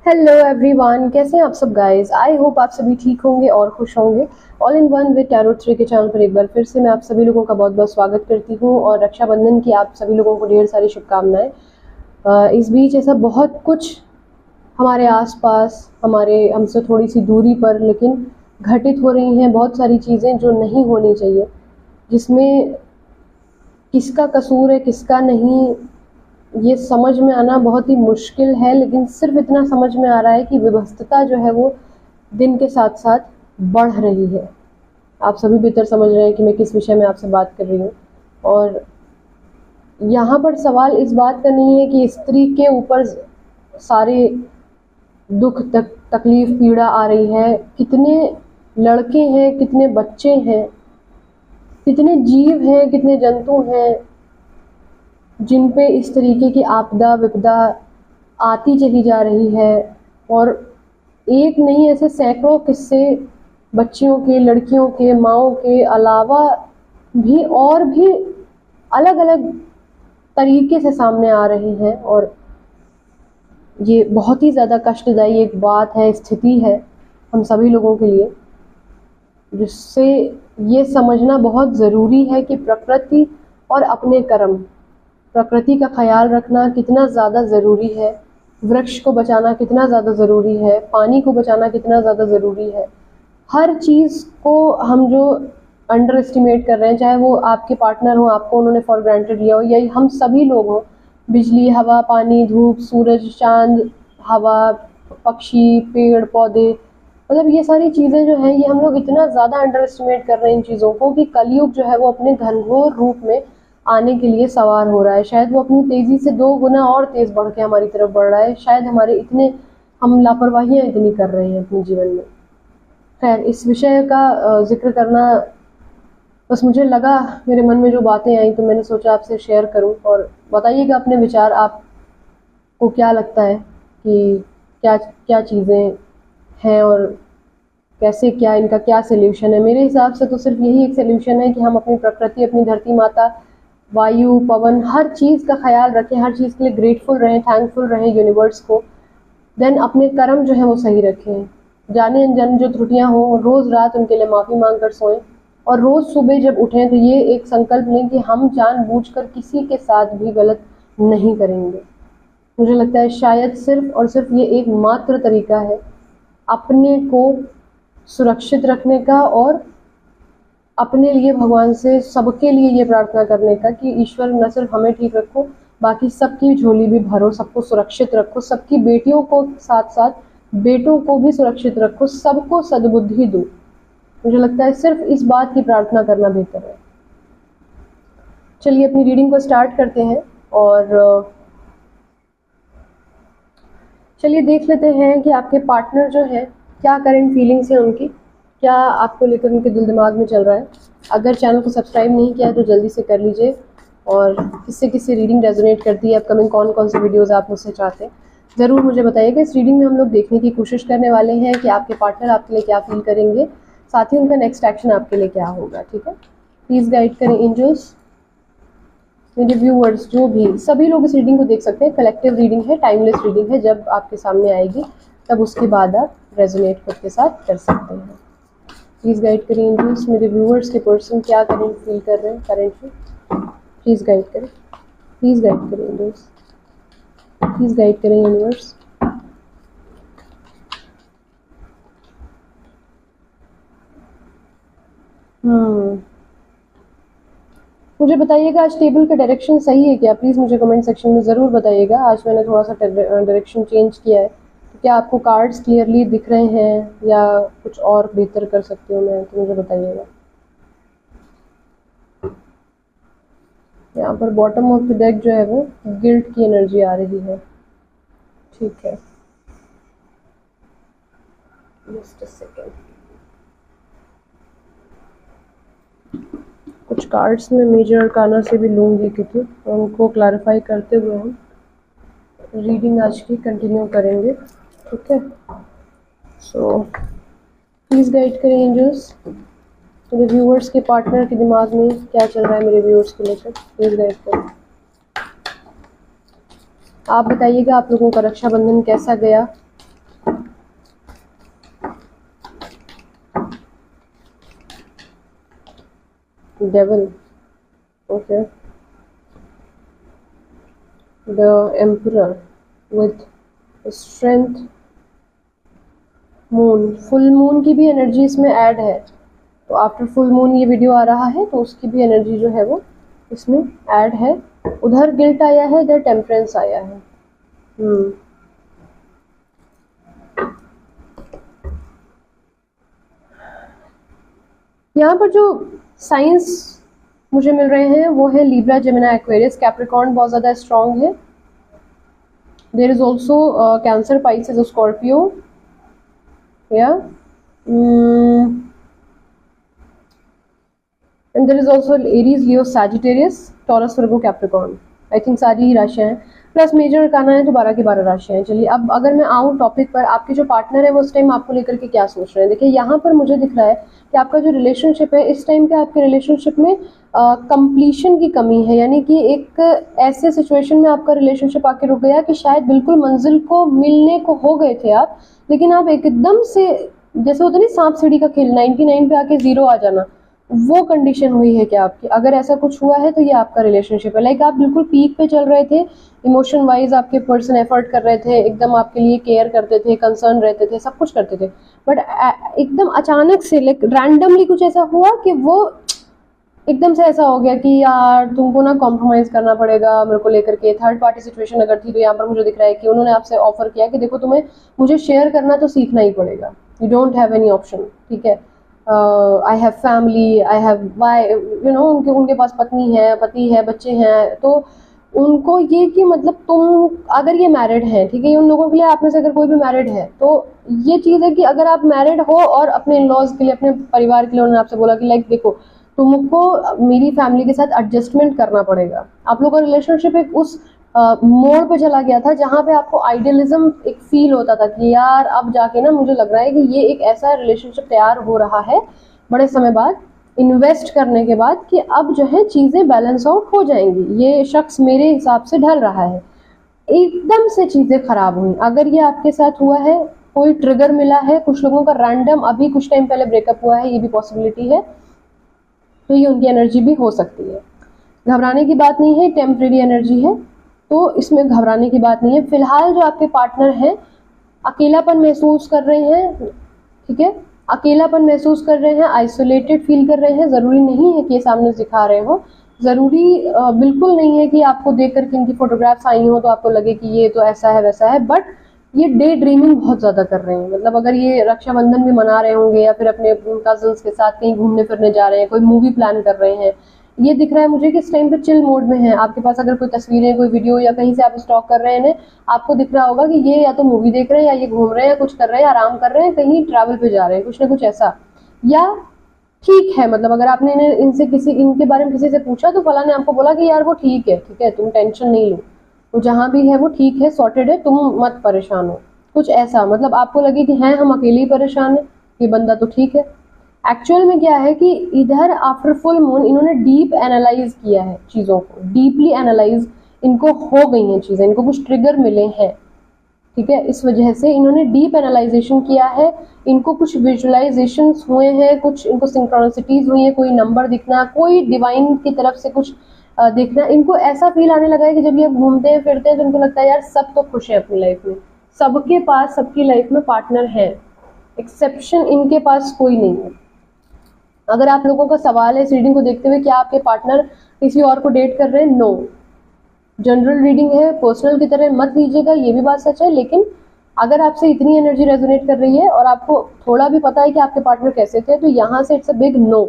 Hello everyone, कैसे हैं आप सब गाइस। आई होप आप सभी ठीक होंगे और खुश होंगे। All in one with tarot tree के चैनल पर एक बार फिर से मैं आप सभी लोगों का बहुत बहुत स्वागत करती हूँ और रक्षाबंधन की आप सभी लोगों को ढेर सारी शुभकामनाएं। इस बीच ऐसा बहुत कुछ हमारे आसपास, हमारे हमसे थोड़ी सी दूरी पर लेकिन घटित हो रही हैं बहुत सारी चीज़ें जो नहीं होनी चाहिए, जिसमें किसका कसूर है किसका नहीं ये समझ में आना बहुत ही मुश्किल है। लेकिन सिर्फ इतना समझ में आ रहा है कि विभस्तता जो है वो दिन के साथ साथ बढ़ रही है। आप सभी बेहतर समझ रहे हैं कि मैं किस विषय में आपसे बात कर रही हूँ। और यहाँ पर सवाल इस बात का नहीं है कि स्त्री के ऊपर सारे दुख तकलीफ पीड़ा आ रही है। कितने लड़के हैं, कितने बच्चे हैं, कितने जीव हैं, कितने जंतु हैं जिन पे इस तरीके की आपदा विपदा आती चली जा रही है। और एक नहीं, ऐसे सैकड़ों किस्से बच्चियों के, लड़कियों के, माँओं के अलावा भी और भी अलग अलग तरीके से सामने आ रहे हैं। और ये बहुत ही ज़्यादा कष्टदायी एक बात है, स्थिति है हम सभी लोगों के लिए, जिससे ये समझना बहुत ज़रूरी है कि प्रकृति और अपने कर्म, प्रकृति का ख्याल रखना कितना ज़्यादा ज़रूरी है, वृक्ष को बचाना कितना ज़्यादा ज़रूरी है, पानी को बचाना कितना ज़्यादा ज़रूरी है। हर चीज़ को हम जो अंडर एस्टिमेट कर रहे हैं, चाहे वो आपके पार्टनर हो, आपको उन्होंने फॉर ग्रांटेड लिया हो, या हम सभी लोग हों, बिजली, हवा, पानी, धूप, सूरज, चांद, हवा, पक्षी, पेड़ पौधे, मतलब ये सारी चीज़ें जो हैं ये हम लोग इतना ज़्यादा अंडर एस्टिमेट कर रहे हैं इन चीज़ों को कि कलयुग जो है वो अपने घनघोर रूप में आने के लिए सवार हो रहा है। शायद वो अपनी तेज़ी से 2 गुना और तेज़ बढ़ के हमारी तरफ बढ़ रहा है। शायद हम लापरवाहियाँ इतनी कर रहे हैं अपने जीवन में। खैर, इस विषय का जिक्र करना, बस मुझे लगा, मेरे मन में जो बातें आई तो मैंने सोचा आपसे शेयर करूं। और बताइएगा अपने विचार, आपको क्या लगता है कि क्या क्या चीज़ें हैं और कैसे, क्या इनका क्या सल्यूशन है। मेरे हिसाब से तो सिर्फ यही एक सल्यूशन है कि हम अपनी प्रकृति, अपनी धरती माता, वायु, पवन, हर चीज़ का ख्याल रखें, हर चीज़ के लिए ग्रेटफुल रहें, थैंकफुल रहें यूनिवर्स को। देन अपने कर्म जो है वो सही रखें, जाने अनजाने जो त्रुटियां हों रोज़ रात उनके लिए माफ़ी मांग कर सोएं। और रोज़ सुबह जब उठें तो ये एक संकल्प लें कि हम जानबूझकर किसी के साथ भी गलत नहीं करेंगे। मुझे लगता है शायद सिर्फ और सिर्फ ये एक मात्र तरीका है अपने को सुरक्षित रखने का और अपने लिए भगवान से सबके लिए ये प्रार्थना करने का कि ईश्वर न सिर्फ हमें ठीक रखो, बाकी सबकी झोली भी भरो, सबको सुरक्षित रखो, सबकी बेटियों को साथ साथ बेटों को भी सुरक्षित रखो, सबको सद्बुद्धि दो। मुझे लगता है सिर्फ इस बात की प्रार्थना करना बेहतर है। चलिए अपनी रीडिंग को स्टार्ट करते हैं और चलिए देख लेते हैं कि आपके पार्टनर जो है क्या करंट फीलिंग्स हैं उनकी, क्या आपको लेकर उनके दिल दिमाग में चल रहा है। अगर चैनल को सब्सक्राइब नहीं किया है तो जल्दी से कर लीजिए। और किससे किससे रीडिंग रेजोनेट करती है, अपकमिंग कौन कौन से वीडियोज़ आप मुझसे चाहते हैं, ज़रूर मुझे बताइएगा। इस रीडिंग में हम लोग देखने की कोशिश करने वाले हैं कि आपके पार्टनर आपके लिए क्या फील करेंगे, साथ ही उनका नेक्स्ट एक्शन आपके लिए क्या होगा। ठीक है, प्लीज़ गाइड करें एंजल्स। मेरे व्यूअर्स जो भी, सभी लोग इस रीडिंग को देख सकते हैं। कलेक्टिव रीडिंग है, टाइमलेस रीडिंग है। जब आपके सामने आएगी तब उसके बाद आप रेजोनेट खुद के साथ कर सकते हैं। प्लीज़ गाइड करें एंजल्स, मेरे व्यूअर्स के पर्सन क्या करें फील कर रहे हैं करेंटली। प्लीज़ गाइड करें, प्लीज़ गाइड करें एंजल्स, प्लीज़ गाइड करें यूनिवर्स। मुझे बताइएगा आज टेबल का डायरेक्शन सही है क्या, प्लीज़ मुझे कमेंट सेक्शन में ज़रूर बताइएगा। आज मैंने थोड़ा सा डायरेक्शन चेंज किया है, तो क्या आपको कार्ड्स क्लियरली दिख रहे हैं या कुछ और बेहतर कर सकती हूँ मैं, तो मुझे बताइएगा। यहाँ पर बॉटम ऑफ द डेक जो है वो गिल्ट की एनर्जी आ रही है। ठीक है, जस्ट अ सेकेंड। कुछ कार्ड्स में मेजर अरकाना से भी लूँगी क्योंकि उनको क्लैरिफाई करते हुए हम रीडिंग आज की कंटिन्यू करेंगे। ठीक है, सो प्लीज़ गाइड करें एंजल्स, मेरे व्यूअर्स के पार्टनर के दिमाग में क्या चल रहा है मेरे व्यूअर्स को लेकर, प्लीज़ गाइड करें। आप बताइएगा आप लोगों का रक्षाबंधन कैसा गया, devil. Okay. The emperor with strength. Moon, full moon की भी एनर्जी इसमें ऐड है, तो आफ्टर फुल मून ये वीडियो आ रहा है तो उसकी भी एनर्जी जो है वो इसमें ऐड है। उधर गिल्ट आया है, इधर टेम्परेंस आया है। यहाँ पर जो साइंस मुझे मिल रहे हैं वो है लिब्रा, जेमिनी, एक्वेरियस, कैप्रिकॉर्न बहुत ज़्यादा स्ट्रॉन्ग है। There is also cancer, Pisces, Scorpio, yeah and there is also Aries, Leo, Sagittarius, Taurus, Virgo, Capricorn। I think सारी ही राशियां हैं, प्लस मेजर अरकाना है तो 12 की 12 राशियां हैं। चलिए अब अगर मैं आऊँ टॉपिक पर, आपके जो पार्टनर है वो उस टाइम आपको लेकर के क्या सोच रहे हैं। देखिए यहाँ पर मुझे दिख रहा है कि आपका जो रिलेशनशिप है इस टाइम पे आपके रिलेशनशिप में कंप्लीशन की कमी है, यानी कि एक ऐसे सिचुएशन में आपका रिलेशनशिप आके रुक गया कि शायद बिल्कुल मंजिल को मिलने को हो गए थे आप, लेकिन आप एकदम से, जैसे होता नहीं सांप सीढ़ी का खेल, 99 पे आके 0 आ जाना, वो कंडीशन हुई है क्या आपकी? अगर ऐसा कुछ हुआ है तो ये आपका रिलेशनशिप है। लाइक आप बिल्कुल पीक पे चल रहे थे, इमोशन वाइज आपके पर्सन एफर्ट कर रहे थे, एकदम आपके लिए केयर करते थे, कंसर्न रहते थे, सब कुछ करते थे, बट एकदम अचानक से लाइक रैंडमली कुछ ऐसा हुआ कि वो एकदम से ऐसा हो गया कि यार तुमको ना कॉम्प्रोमाइज करना पड़ेगा मेरे को लेकर के। थर्ड पार्टी सिचुएशन अगर थी तो यहाँ पर मुझे दिख रहा है कि उन्होंने आपसे ऑफर किया कि देखो तुम्हें मुझे शेयर करना तो सीखना ही पड़ेगा, you don't have any option, ठीक है। I have family, I have wife, you know, उनके पास पत्नी है, पति है, बच्चे हैं, तो उनको ये कि मतलब तुम अगर ये मैरिड है, ठीक है, उन लोगों के लिए आप में से अगर कोई भी मैरिड है तो ये चीज़ है कि अगर आप मैरिड हो और अपने इन लॉज के लिए, अपने परिवार के लिए उन्होंने आपसे बोला कि लाइक देखो तुमको मेरी फैमिली के साथ एडजस्टमेंट करना पड़ेगा। आप लोगों का रिलेशनशिप एक उस मोड़ पे चला गया था जहाँ पे आपको आइडियलिज्म एक फील होता था कि यार अब जाके ना मुझे लग रहा है कि ये एक ऐसा रिलेशनशिप तैयार हो रहा है बड़े समय बाद, इन्वेस्ट करने के बाद, कि अब जो है चीज़ें बैलेंस आउट हो जाएंगी, ये शख्स मेरे हिसाब से ढल रहा है। एकदम से चीज़ें खराब हुई। अगर ये आपके साथ हुआ है, कोई ट्रिगर मिला है, कुछ लोगों का रैंडम अभी कुछ टाइम पहले ब्रेकअप हुआ है, ये भी पॉसिबिलिटी है, तो ये उनकी एनर्जी भी हो सकती है। घबराने की बात नहीं है, टेम्परेरी एनर्जी है तो इसमें घबराने की बात नहीं है। फिलहाल जो आपके पार्टनर हैं अकेलापन महसूस कर रहे हैं, ठीक है, अकेलापन महसूस कर रहे हैं, आइसोलेटेड फील कर रहे हैं। ज़रूरी नहीं है कि ये सामने दिखा रहे हो, ज़रूरी बिल्कुल नहीं है कि आपको देख करके इनकी फोटोग्राफ्स आई हो तो आपको लगे कि ये तो ऐसा है वैसा है, बट ये डे ड्रीमिंग बहुत ज़्यादा कर रहे हैं। मतलब अगर ये रक्षाबंधन भी मना रहे होंगे या फिर अपने कजन्स के साथ कहीं घूमने फिरने जा रहे हैं, कोई मूवी प्लान कर रहे हैं, ये दिख रहा है मुझे कि इस टाइम पे चिल मोड में है। आपके पास अगर कोई तस्वीरें, कोई वीडियो या कहीं से आप स्टॉक कर रहे हैं, आपको दिख रहा होगा कि ये या तो मूवी देख रहे हैं, या ये घूम रहे हैं, कुछ कर रहे हैं, आराम कर रहे हैं, कहीं ट्रैवल पे जा रहे हैं, कुछ ना कुछ ऐसा। या ठीक है, मतलब अगर आपने इनसे इनके बारे में किसी से पूछा तो फला ने आपको बोला कि यार वो ठीक है, तुम टेंशन नहीं लो, वो जहाँ भी है वो ठीक है, सॉर्टेड है, तुम मत परेशान हो, कुछ ऐसा। मतलब आपको लगे कि हैं हम अकेले ही परेशान है, ये बंदा तो ठीक है। एक्चुअल में क्या है कि इधर आफ्टर फुल मून इन्होंने डीप एनालाइज किया है चीज़ों को, डीपली एनालाइज इनको हो गई हैं चीज़ें, इनको कुछ ट्रिगर मिले हैं, ठीक है, इस वजह से इन्होंने डीप एनालाइजेशन किया है, इनको कुछ विजुअलाइजेशंस हुए हैं, कुछ इनको सिंक्रोनिसिटीज हुई है, कोई नंबर दिखना, कोई डिवाइन की तरफ से कुछ देखना, इनको ऐसा फील आने लगा है कि जब ये घूमते हैं फिरते हैं तो इनको लगता है यार सब तो खुश है अपनी लाइफ में, सबके पास सबकी लाइफ में पार्टनर है, एक्सेप्शन इनके पास कोई नहीं है। अगर आप लोगों का सवाल है इस रीडिंग को देखते हुए क्या आपके पार्टनर किसी और को डेट कर रहे हैं, नो, जनरल रीडिंग है, पर्सनल की तरह मत लीजिएगा, ये भी बात सच है। लेकिन अगर आपसे इतनी एनर्जी रेजोनेट कर रही है और आपको थोड़ा भी पता है कि आपके पार्टनर कैसे थे, तो यहाँ से इट्स अ बिग नो,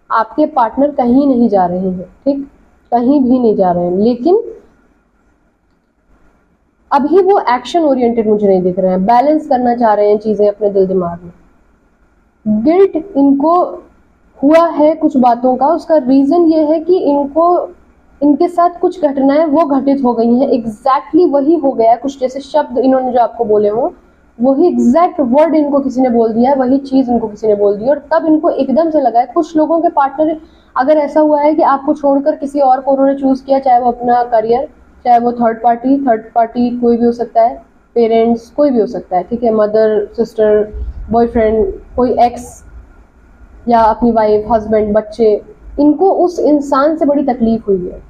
आपके पार्टनर कहीं नहीं जा रहे हैं, ठीक, कहीं भी नहीं जा रहे हैं। लेकिन अभी वो एक्शन ओरिएंटेड मुझे नहीं दिख रहे हैं, बैलेंस करना चाह रहे हैं चीज़ें अपने दिल दिमाग में। गिल्ट इनको हुआ है कुछ बातों का, उसका रीज़न ये है कि इनके साथ कुछ घटनाएं वो घटित हो गई हैं, एग्जैक्टली वही हो गया है, कुछ जैसे शब्द इन्होंने जो आपको बोले हों वही एग्जैक्ट वर्ड इनको किसी ने बोल दिया है, वही चीज़ इनको किसी ने बोल दी और तब इनको एकदम से लगा है। कुछ लोगों के पार्टनर अगर ऐसा हुआ है कि आपको छोड़कर किसी और को उन्होंने चूज़ किया, चाहे वो अपना करियर, चाहे वो थर्ड पार्टी कोई भी हो सकता है, पेरेंट्स कोई भी हो सकता है, ठीक है, मदर, सिस्टर, बॉयफ्रेंड, कोई एक्स या अपनी वाइफ, हस्बैंड, बच्चे, इनको उस इंसान से बड़ी तकलीफ हुई है,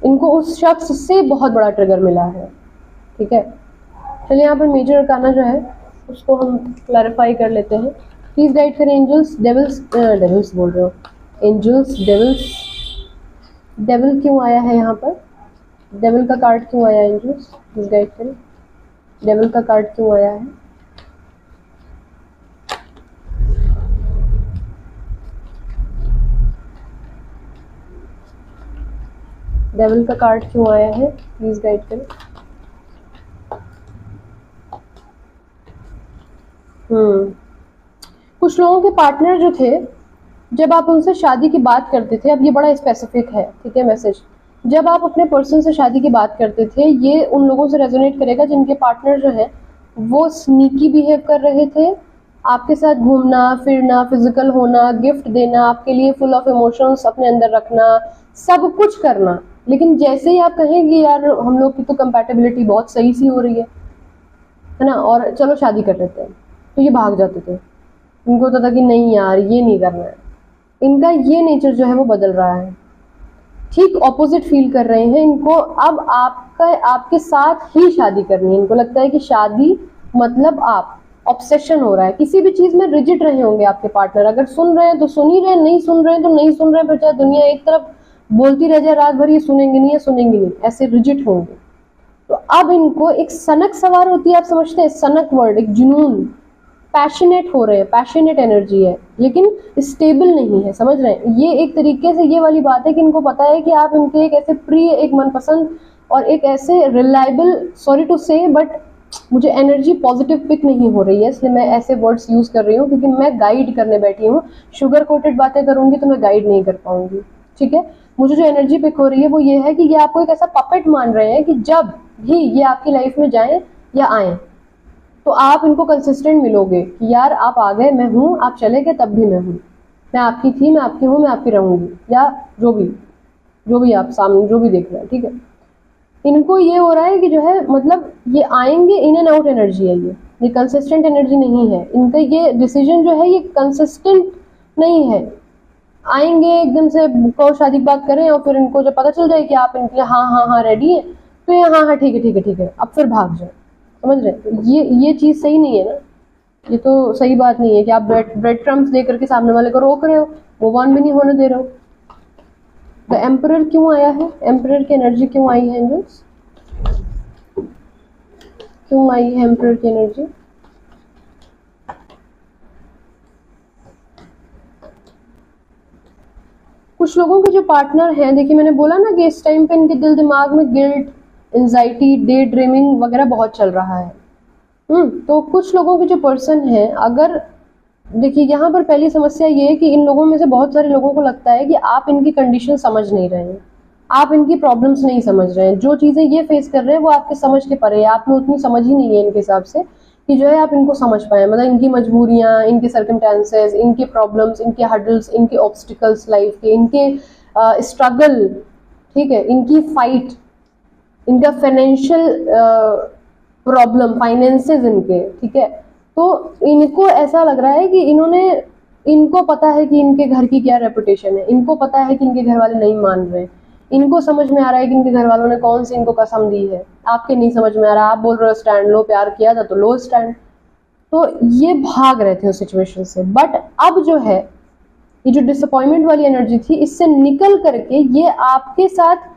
इनको उस शख्स से बहुत बड़ा ट्रिगर मिला है। ठीक है, चलिए यहाँ पर मेजर अरकाना जो है उसको हम क्लैरिफाई कर लेते हैं। प्लीज गाइड करें एंजल्स, डेविल्स बोल रहे हो, एंजल्स, डेविल क्यों आया है यहाँ पर, डेविल का कार्ड क्यों आया है एंजल्स, प्लीज गाइड करें, डेविल का कार्ड क्यों आया है। डेविल का कार्ड क्यों आया है, प्लीज गाइड करें। कुछ लोगों के पार्टनर जो थे, जब आप उनसे शादी की बात करते थे, अब ये बड़ा स्पेसिफिक है, ठीक है मैसेज, जब आप अपने पर्सन से शादी की बात करते थे, ये उन लोगों से रेजोनेट करेगा जिनके पार्टनर जो है वो स्नीकी बिहेव कर रहे थे, आपके साथ घूमना फिरना, फिजिकल होना, गिफ्ट देना, आपके लिए फुल ऑफ इमोशंस अपने अंदर रखना, सब कुछ करना, लेकिन जैसे ही आप कहेंगे यार हम लोग की तो कंपैटिबिलिटी बहुत सही सी हो रही है ना, और चलो शादी कर लेते हैं, तो ये भाग जाते थे। इनको होता था कि नहीं यार ये नहीं करना है। इनका ये नेचर जो है वो बदल रहा है, ठीक ऑपोजिट फील कर रहे हैं। इनको अब आपके साथ ही शादी करनी है। इनको लगता है कि शादी मतलब आप, ऑब्सेशन हो रहा है, किसी भी चीज में रिजिड रहे होंगे आपके पार्टनर। अगर सुन रहे हैं तो सुन ही रहे, नहीं सुन रहे हैं तो नहीं सुन रहे हैं, फिर चाहे दुनिया एक तरफ बोलती रह जाए रात भर, ये सुनेंगे नहीं, ये सुनेंगे नहीं, ऐसे रिजिड होंगे। तो अब इनको एक सनक सवार होती है, आप समझते हैं, सनक वर्ड, एक जुनून, पैशनेट हो रहे हैं, पैशनेट एनर्जी है, लेकिन स्टेबल नहीं है, समझ रहे हैं। ये एक तरीके से ये वाली बात है कि इनको पता है कि आप इनके एक ऐसे प्रिय, एक मनपसंद और एक ऐसे रिलायबल, सॉरी टू से बट मुझे एनर्जी पॉजिटिव पिक नहीं हो रही है, इसलिए मैं ऐसे वर्ड्स यूज कर रही हूँ, क्योंकि मैं गाइड करने बैठी हूँ। शुगर कोटेड बातें करूंगी तो मैं गाइड नहीं कर पाऊंगी, ठीक है। मुझे जो एनर्जी पिक हो रही है वो ये है कि ये आपको एक ऐसा पपेट मान रहे हैं कि जब भी ये आपकी लाइफ में जाएं या आए तो आप इनको कंसिस्टेंट मिलोगे कि यार आप आ गए मैं हूँ, आप चले गए तब भी मैं हूँ, मैं आपकी थी, मैं आपकी हूँ, मैं आपकी रहूंगी, या जो भी आप सामने जो भी देख रहे हैं, ठीक है। इनको ये हो रहा है कि जो है मतलब ये आएंगे, इन एंड आउट एनर्जी है, ये कंसिस्टेंट एनर्जी नहीं है। इनका ये डिसीजन जो है ये कंसिस्टेंट नहीं है। आएंगे एकदम से कहो शादी की बात करें और फिर इनको जब पता चल जाए कि आप इनके लिए हाँ रेडी है, तो ये हाँ ठीक है अब फिर भाग जाए, समझ रहे। तो ये चीज़ सही नहीं है ना, ये तो सही बात नहीं है कि आप ब्रेड क्रम्स दे करके सामने वाले को रोक रहे हो, मूव ऑन भी नहीं होने दे रहे हो। द एम्परर क्यों आया है, एम्परर की एनर्जी क्यों आई है एंजल्स, क्यों आई है एम्परर की एनर्जी। कुछ लोगों के जो पार्टनर हैं, देखिए मैंने बोला ना कि इस टाइम पे इनके दिल दिमाग में गिल्ट, एंजाइटी, डे ड्रीमिंग वगैरह बहुत चल रहा है। तो कुछ लोगों के जो पर्सन हैं, अगर देखिए यहाँ पर पहली समस्या ये है कि इन लोगों में से बहुत सारे लोगों को लगता है कि आप इनकी कंडीशन समझ नहीं रहे हैं, आप इनकी प्रॉब्लम्स नहीं समझ रहे हैं, जो चीज़ें ये फेस कर रहे हैं वो आपके समझ के परे है, आप में उतनी समझ ही नहीं है इनके हिसाब से कि जो है आप इनको समझ पाए, मतलब इनकी मजबूरियाँ, इनके सर्कमस्टेंसेस, इनके प्रॉब्लम्स, इनके हर्डल्स, इनके ऑब्स्टिकल्स लाइफ के, इनके स्ट्रगल, ठीक है, इनकी फाइट, इनका फाइनेंशियल प्रॉब्लम, फाइनेंसेस इनके, ठीक है। तो इनको ऐसा लग रहा है कि इनको पता है कि इनके घर की क्या रेपुटेशन है, इनको पता है कि इनके घर वाले नहीं मान रहे, इनको समझ में आ रहा है कि इनके घर वालों ने कौन सी इनको कसम दी है, आपके नहीं समझ में आ रहा। आप बोल रहे हो स्टैंड लो, प्यार किया था तो लो स्टैंड। तो ये भाग रहे थे उस सिचुएशन से, बट अब जो है ये जो डिसअपॉइंटमेंट वाली एनर्जी थी, इससे निकल करके ये आपके साथ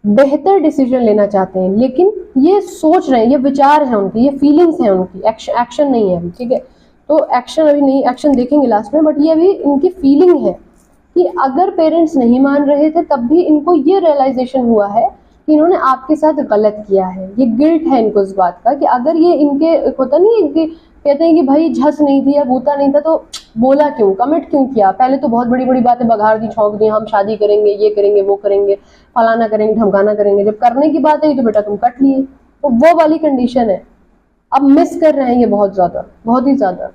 बेहतर डिसीजन लेना चाहते हैं, लेकिन ये सोच रहे हैं, ये विचार हैं उनके, ये फीलिंग्स हैं उनकी, एक्शन नहीं है, ठीक है। तो एक्शन अभी नहीं, एक्शन देखेंगे लास्ट में, बट ये अभी इनकी फीलिंग है कि अगर पेरेंट्स नहीं मान रहे थे तब भी इनको ये रियलाइजेशन हुआ है कि इन्होंने आपके साथ गलत किया है। ये गिल्ट है इनको इस बात का कि अगर ये इनके होता नहीं है कि कहते हैं कि भाई झस नहीं थी या बूता नहीं था तो बोला क्यों, कमिट क्यों किया, पहले तो बहुत बड़ी बड़ी बातें बघार दी, छौंक दी, हम शादी करेंगे, ये करेंगे, वो करेंगे, फलाना करेंगे, ढमकाना करेंगे, जब करने की बात है तो बेटा तुम कट लिए। तो वो वाली कंडीशन है, अब मिस कर रहे हैं ये बहुत ज्यादा, बहुत ही ज्यादा।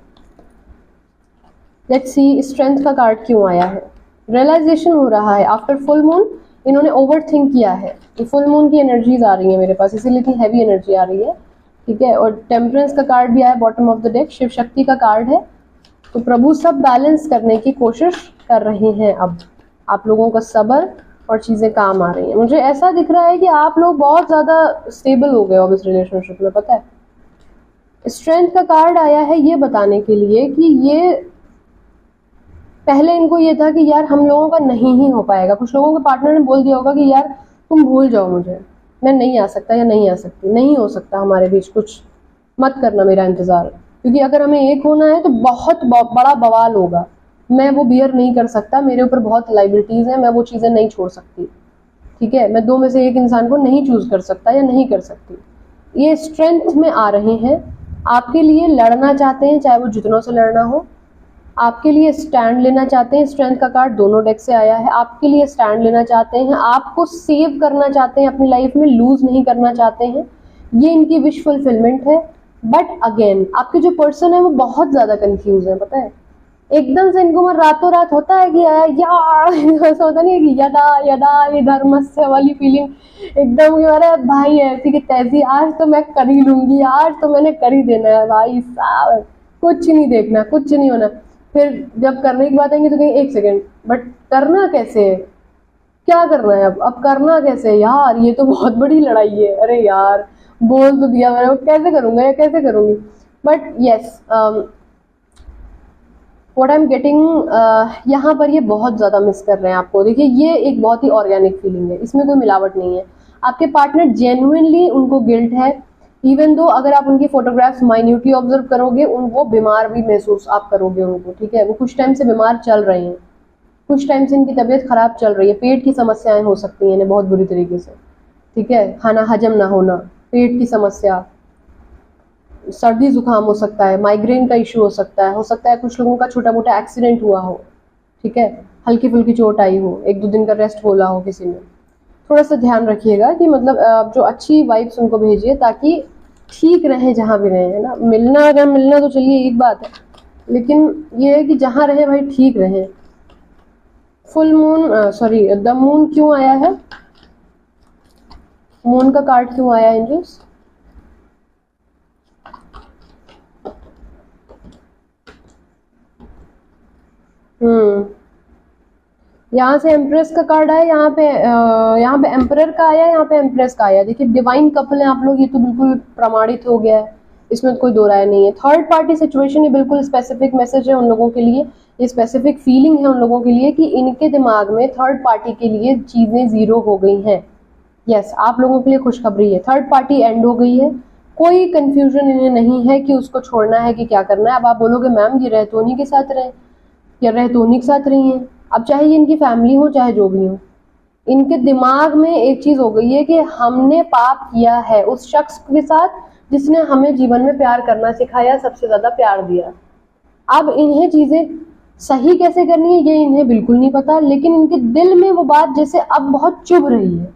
लेट्स सी स्ट्रेंथ का कार्ड क्यों आया है, रियलाइजेशन हो रहा है आफ्टर फुल मून, इन्होंने ओवर थिंक किया है। तो फुल मून की एनर्जीज आ रही है मेरे पास, इसीलिए इतनी हैवी एनर्जी आ रही है, ठीक है। और टेम्परेंस का कार्ड भी आया bottom of the deck, Shiv Shakti का कार्ड है, तो प्रभु सब बैलेंस करने की कोशिश कर रहे हैं। अब आप लोगों का सब्र और चीजें काम आ रही हैं। मुझे ऐसा दिख रहा है कि आप लोग बहुत ज्यादा स्टेबल हो गए हो इस रिलेशनशिप में। पता है, स्ट्रेंथ का कार्ड आया है ये बताने के लिए कि ये पहले इनको ये था कि यार हम लोगों का नहीं ही हो पाएगा। कुछ लोगों के पार्टनर ने बोल दिया होगा कि यार तुम भूल जाओ मुझे, मैं नहीं आ सकता या नहीं आ सकती, नहीं हो सकता हमारे बीच कुछ, मत करना मेरा इंतजार, क्योंकि अगर हमें एक होना है तो बहुत बड़ा बवाल होगा। मैं वो बियर नहीं कर सकता, मेरे ऊपर बहुत लाइबिलिटीज है, मैं वो चीजें नहीं छोड़ सकती। ठीक है, मैं दो में से एक इंसान को नहीं चूज कर सकता या नहीं कर सकती। ये स्ट्रेंथ में आ रहे हैं, आपके लिए लड़ना चाहते हैं, चाहे वो जितनों से लड़ना हो, आपके लिए स्टैंड लेना चाहते हैं। स्ट्रेंथ का कार्ड दोनों डेक से आया है। आपके लिए स्टैंड लेना चाहते हैं, आपको सेव करना चाहते हैं, अपनी लाइफ में लूज नहीं करना चाहते हैं। ये इनकी विश फुलफिलमेंट है। बट अगेन आपके जो पर्सन है वो बहुत ज्यादा कंफ्यूज है। पता है, एकदम से इनको रातों रात होता है कि यार ऐसा होता नहीं है कि यदा यदा ये धर्मस्य वाली फीलिंग एकदम कि अरे भाई ऐसी की तैसी, आज तो मैं कर ही लूंगी, आज तो मैंने कर ही देना है भाई साहब, कुछ नहीं देखना, कुछ नहीं होना। फिर जब करने की बात आएंगे तो कहेंगे एक सेकेंड, बट करना कैसे है, क्या करना है, अब करना कैसे है यार, ये तो बहुत बड़ी लड़ाई है। अरे यार बोल तो दिया मैंने, कैसे करूंगा या कैसे करूंगी। But yes, what I am getting, यहाँ पर ये बहुत ज़्यादा मिस कर रहे हैं आपको। देखिए ये एक बहुत ही ऑर्गेनिक फीलिंग है, इसमें कोई मिलावट नहीं है। आपके पार्टनर जेन्युइनली उनको गिल्ट है, इवन दो अगर आप उनकी फोटोग्राफ्स माइन्यूटली ऑब्जर्व करोगे वो बीमार भी महसूस आप करोगे उनको। ठीक है, वो कुछ टाइम से बीमार चल रहे हैं, कुछ टाइम से इनकी तबीयत खराब चल रही है, पेट की समस्याएं हो सकती हैं इन्हें बहुत बुरी तरीके से। ठीक है, खाना हजम ना होना, पेट की समस्या, सर्दी जुकाम हो सकता है, माइग्रेन का इशू हो सकता है कुछ लोगों का छोटा मोटा एक्सीडेंट हुआ हो। ठीक है, हल्की फुल्की चोट आई हो, एक दो दिन का रेस्ट बोला हो किसी ने। थोड़ा सा ध्यान रखिएगा कि मतलब जो अच्छी वाइब्स उनको भेजिए ताकि ठीक रहे जहाँ भी रहे, है ना। मिलना अगर मिलना तो चलिए एक बात है, लेकिन ये है कि जहाँ रहे भाई ठीक रहे। Full moon, sorry the moon क्यों आया है, मून का कार्ड क्यों आया है एंजल्स? यहाँ से एम्प्रेस का कार्ड आया, यहाँ पे एम्परर का आया, यहाँ पे एम्प्रेस का आया। देखिए डिवाइन कपल है आप लोग, ये तो बिल्कुल प्रमाणित हो गया है, इसमें तो कोई दो राय नहीं है। थर्ड पार्टी सिचुएशन, ये बिल्कुल स्पेसिफिक मैसेज है उन लोगों के लिए, ये स्पेसिफिक फीलिंग है उन लोगों के लिए कि इनके दिमाग में थर्ड पार्टी के लिए चीजें जीरो हो गई हैं। यस, आप लोगों के लिए खुशखबरी है, थर्ड पार्टी एंड हो गई है। कोई कंफ्यूजन इन्हें नहीं है कि उसको छोड़ना है कि क्या करना है। अब आप बोलोगे मैम ये रहतोनी के साथ रहे या रहतोनी के साथ रही है, अब चाहे ये इनकी फैमिली हो चाहे जो भी हो, इनके दिमाग में एक चीज हो गई है कि हमने पाप किया है उस शख्स के साथ जिसने हमें जीवन में प्यार करना सिखाया, सबसे ज्यादा प्यार दिया। अब इन्हें चीजें सही कैसे करनी है ये इन्हें बिल्कुल नहीं पता, लेकिन इनके दिल में वो बात जैसे अब बहुत चुभ रही है,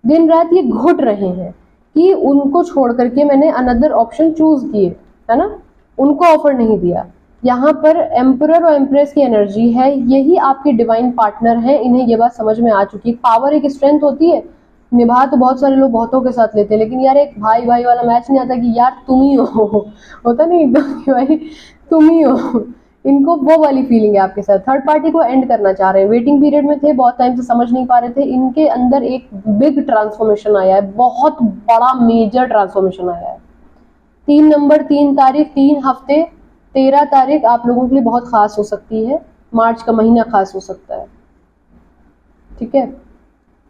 दिन रात ये घुट रहे हैं कि उनको छोड़ करके मैंने अनदर ऑप्शन चूज किए, है ना, उनको ऑफर नहीं दिया। यहाँ पर एम्परर और एम्प्रेस की एनर्जी है, यही आपके डिवाइन पार्टनर है। इन्हें ये बात समझ में आ चुकी है, पावर एक स्ट्रेंथ होती है, निभा तो बहुत सारे लोग बहुतों के साथ लेते हैं, लेकिन यार एक भाई भाई वाला मैच नहीं आता कि यार तुम ही हो, होता नहीं एकदम कि भाई तुम ही हो। इनको वो वाली फीलिंग है आपके साथ। थर्ड पार्टी को एंड करना चाह रहे हैं, वेटिंग पीरियड में थे, बहुत टाइम से समझ नहीं पा रहे थे। इनके अंदर एक बिग ट्रांसफॉर्मेशन आया है, बहुत बड़ा मेजर ट्रांसफॉर्मेशन आया है। 3 नंबर, 3 तारीख, 3 हफ्ते, 13 तारीख आप लोगों के लिए बहुत खास हो सकती है, मार्च का महीना खास हो सकता है। ठीक है,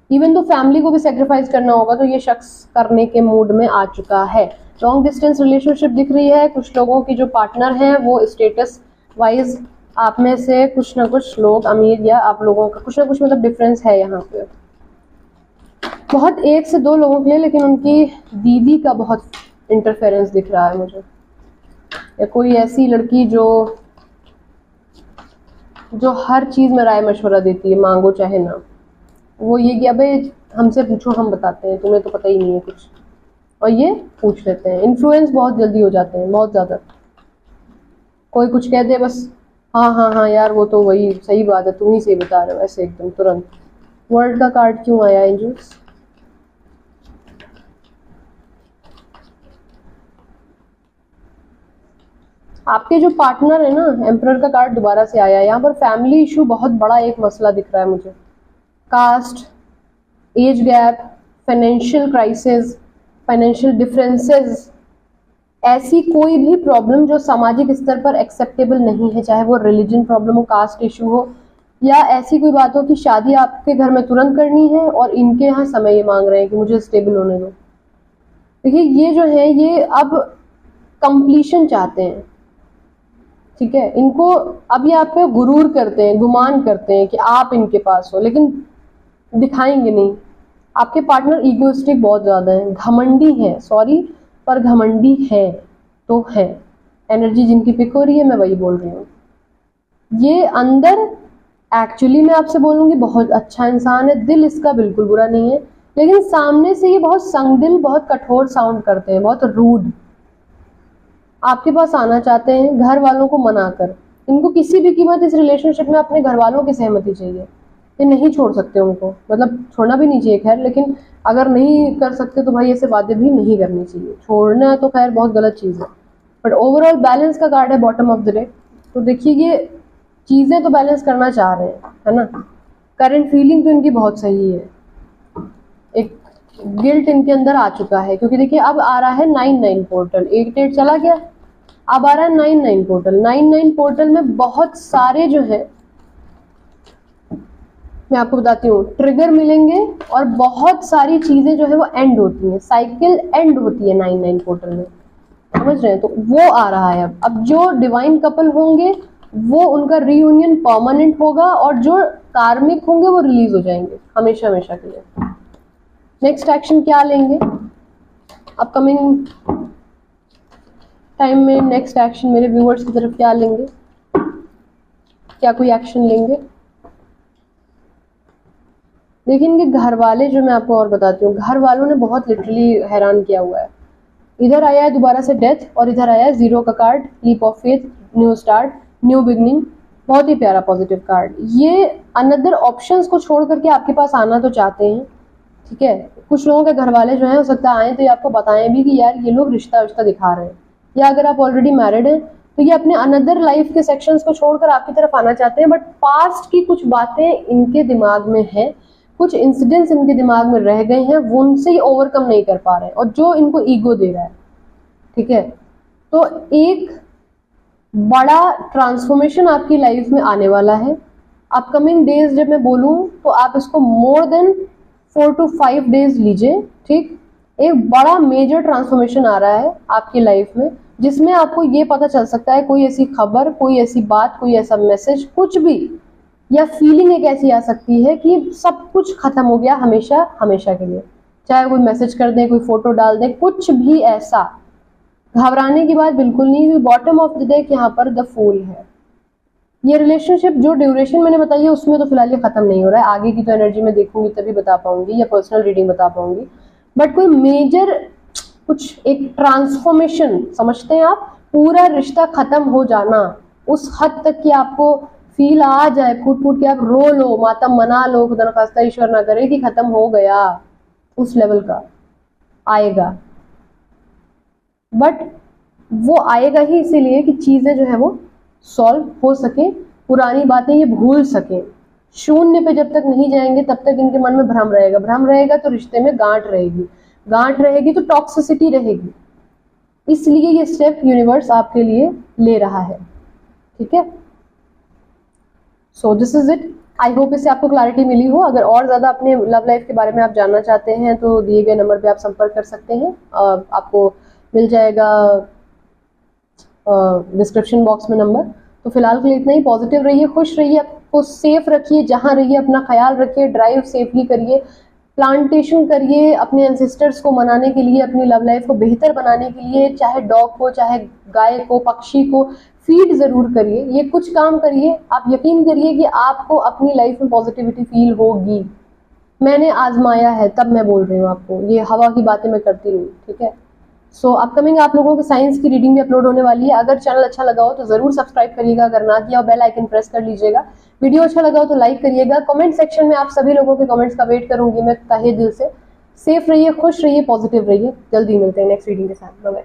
इवन तो फैमिली को भी सेक्रीफाइस करना होगा तो ये शख्स करने के मूड में आ चुका है। लॉन्ग डिस्टेंस रिलेशनशिप दिख रही है, कुछ लोगों की जो पार्टनर हैं वो स्टेटस वाइज आप में से कुछ ना कुछ लोग अमीर, या आप लोगों का कुछ ना कुछ मतलब डिफरेंस है यहाँ पे बहुत, 1 से 2 लोगों के लिए, लेकिन उनकी दीदी का बहुत इंटरफेरेंस दिख रहा है मुझे, या कोई ऐसी लड़की जो हर चीज में राय मशवरा देती है, मांगो चाहे ना। वो ये कि अबे हमसे पूछो हम बताते हैं, तुम्हें तो पता ही नहीं है कुछ, और ये पूछ लेते हैं। इन्फ्लुएंस बहुत जल्दी हो जाते हैं, बहुत ज्यादा। कोई कुछ कह दे बस हाँ हाँ हाँ यार वो तो वही सही बात है, तुम ही सही बता रहे हो, ऐसे एकदम तुरंत। वर्ल्ड का कार्ड क्यों आया एंजल्स? आपके जो पार्टनर है ना, एम्परर का कार्ड दोबारा से आया है, यहाँ पर फैमिली इशू बहुत बड़ा एक मसला दिख रहा है मुझे। Caste, age gap, financial crisis, financial differences, ऐसी कोई भी प्रॉब्लम जो सामाजिक स्तर पर एक्सेप्टेबल नहीं है, चाहे वो रिलीजन प्रॉब्लम हो, कास्ट इशू हो, या ऐसी कोई बात हो कि शादी आपके घर में तुरंत करनी है और इनके यहाँ समय ये मांग रहे हैं कि मुझे स्टेबल होने दो। देखिए ये जो है ये अब कंप्लीशन चाहते हैं, ठीक है। इनको अब ये आप पे गुरूर करते हैं, गुमान करते हैं कि आप इनके पास हो, लेकिन दिखाएंगे नहीं। आपके पार्टनर ईगोइस्टिक बहुत ज़्यादा है, घमंडी है, सॉरी पर घमंडी है तो है। एनर्जी जिनकी पिक हो रही है मैं वही बोल रही हूँ। ये अंदर एक्चुअली मैं आपसे बोलूँगी बहुत अच्छा इंसान है, दिल इसका बिल्कुल बुरा नहीं है, लेकिन सामने से ये बहुत संगदिल, बहुत कठोर साउंड करते हैं, बहुत रूड। आपके पास आना चाहते हैं घर वालों को मनाकर। इनको किसी भी कीमत इस रिलेशनशिप में अपने घर वालों की सहमति चाहिए, ये नहीं छोड़ सकते उनको, मतलब छोड़ना भी नहीं चाहिए खैर, लेकिन अगर नहीं कर सकते तो भाई ऐसे वादे भी नहीं करने चाहिए। छोड़ना तो खैर बहुत गलत चीज़ है, बट ओवरऑल बैलेंस का कार्ड है बॉटम ऑफ द डे। तो देखिए ये चीज़ें तो बैलेंस करना चाह रहे हैं, है ना। करंट फीलिंग तो इनकी बहुत सही है, एक गिल्ट इनके अंदर आ चुका है, क्योंकि देखिए अब आ रहा है 9-9 पोर्टल, 8-8 चला गया, अब आ रहा है 9-9 पोर्टल। 9-9 पोर्टल में बहुत सारे जो है मैं आपको बताती हूँ ट्रिगर मिलेंगे, और बहुत सारी चीजें जो है वो एंड होती हैं, साइकिल एंड होती है 9-9 पोर्टल में, समझ रहे हैं। तो वो आ रहा है अब जो डिवाइन कपल होंगे वो उनका रीयूनियन परमानेंट होगा, और जो कार्मिक होंगे वो रिलीज हो जाएंगे हमेशा हमेशा के लिए। नेक्स्ट एक्शन क्या लेंगे अपकमिंग टाइम में? नेक्स्ट एक्शन मेरे व्यूअर्स की तरफ क्या लेंगे, क्या कोई एक्शन लेंगे? देखिए इनके घर वाले जो मैं आपको और बताती हूँ, घर वालों ने बहुत लिटरली हैरान किया हुआ है। इधर आया है दोबारा से डेथ, और इधर आया है 0 का card, leap of faith, new start, new beginning, बहुत ही प्यारा पॉजिटिव कार्ड। ये अनदर ऑप्शंस को छोड़ करके आपके पास आना तो चाहते हैं, ठीक है। कुछ लोगों के घर वाले जो हैं हो सकता है आए तो ये आपको बताएं भी कि यार ये लोग रिश्ता दिखा रहे हैं, या अगर आप ऑलरेडी मैरिड हैं तो ये अपने अनदर लाइफ के सेक्शंस को छोड़कर आपकी तरफ आना चाहते हैं, बट पास्ट की कुछ बातें इनके दिमाग में है, कुछ इंसिडेंट्स इनके दिमाग में रह गए हैं, वो उनसे ही ओवरकम नहीं कर पा रहे हैं, और जो इनको ईगो दे रहा है, ठीक है। तो एक बड़ा ट्रांसफॉर्मेशन आपकी लाइफ में आने वाला है अपकमिंग डेज। जब मैं बोलूं तो आप इसको मोर देन 4 to 5 डेज लीजिए, ठीक। एक बड़ा मेजर ट्रांसफॉर्मेशन आ रहा है आपकी लाइफ में, जिसमें आपको ये पता चल सकता है कोई ऐसी खबर, कोई ऐसी बात, कोई ऐसा मैसेज, कुछ भी, या फीलिंग एक ऐसी आ सकती है कि सब कुछ खत्म हो गया हमेशा हमेशा के लिए। चाहे कोई मैसेज कर दें, कोई फोटो डाल दें, कुछ भी ऐसा। घबराने की बात बिल्कुल नहीं हुई। बॉटम ऑफ द डे यहाँ पर द फूल है। ये रिलेशनशिप जो ड्यूरेशन मैंने बताई है उसमें तो फिलहाल ये खत्म नहीं हो रहा है, आगे की तो एनर्जी में देखूंगी तभी बता पाऊंगी, या पर्सनल रीडिंग बता पाऊंगी। बट कोई मेजर कुछ एक ट्रांसफॉर्मेशन समझते हैं आप, पूरा रिश्ता खत्म हो जाना, उस हद तक कि आपको फील आ जाए, फूट फूट के आप रो लो, मातम मना लो, खुदा न खास्ता ईश्वर ना करे कि खत्म हो गया, उस लेवल का आएगा। बट वो आएगा ही इसीलिए कि चीजें जो है वो सॉल्व हो सके, पुरानी बातें ये भूल सके। शून्य पे जब तक नहीं जाएंगे तब तक इनके मन में भ्रम रहेगा, भ्रम रहेगा तो रिश्ते में गांठ रहेगी, गांठ रहेगी तो टॉक्सिसिटी रहेगी। इसलिए ये स्टेप यूनिवर्स आपके लिए ले रहा है, ठीक है। So this is it. I hope इससे आपको क्लैरिटी मिली हो। अगर और ज़्यादा अपने लव लाइफ के बारे में आप जानना चाहते हैं तो दिए गए नंबर पे आप संपर्क कर सकते हैं, आपको मिल जाएगा डिस्क्रिप्शन बॉक्स में नंबर। तो फिलहाल के लिए इतना ही। पॉजिटिव रहिए, खुश रहिए, आपको सेफ रखिए, जहाँ रहिए अपना ख्याल रखिए, ड्राइव सेफली करिए, प्लांटेशन करिए अपने एंसेस्टर्स को मनाने के लिए, अपनी लव लाइफ को बेहतर बनाने के लिए, चाहे डॉग को, चाहे गाय को, पक्षी को फीड जरूर करिए। ये कुछ काम करिए, आप यकीन करिए कि आपको अपनी लाइफ में पॉजिटिविटी फील होगी। मैंने आजमाया है तब मैं बोल रही हूँ आपको, ये हवा की बातें मैं करती नहीं, ठीक है। सो अपकमिंग आप लोगों के साइंस की रीडिंग भी अपलोड होने वाली है। अगर चैनल अच्छा लगा हो तो जरूर सब्सक्राइब करिएगा, अगर ना किया हो बेल आइकन प्रेस कर लीजिएगा। वीडियो अच्छा लगा हो तो लाइक करिएगा। कमेंट सेक्शन में आप सभी लोगों के कमेंट्स का वेट करूंगी मैं तहे दिल से। सेफ रहिए, खुश रहिए, पॉजिटिव रहिए। जल्दी मिलते हैं नेक्स्ट रीडिंग के साथ। Bye bye.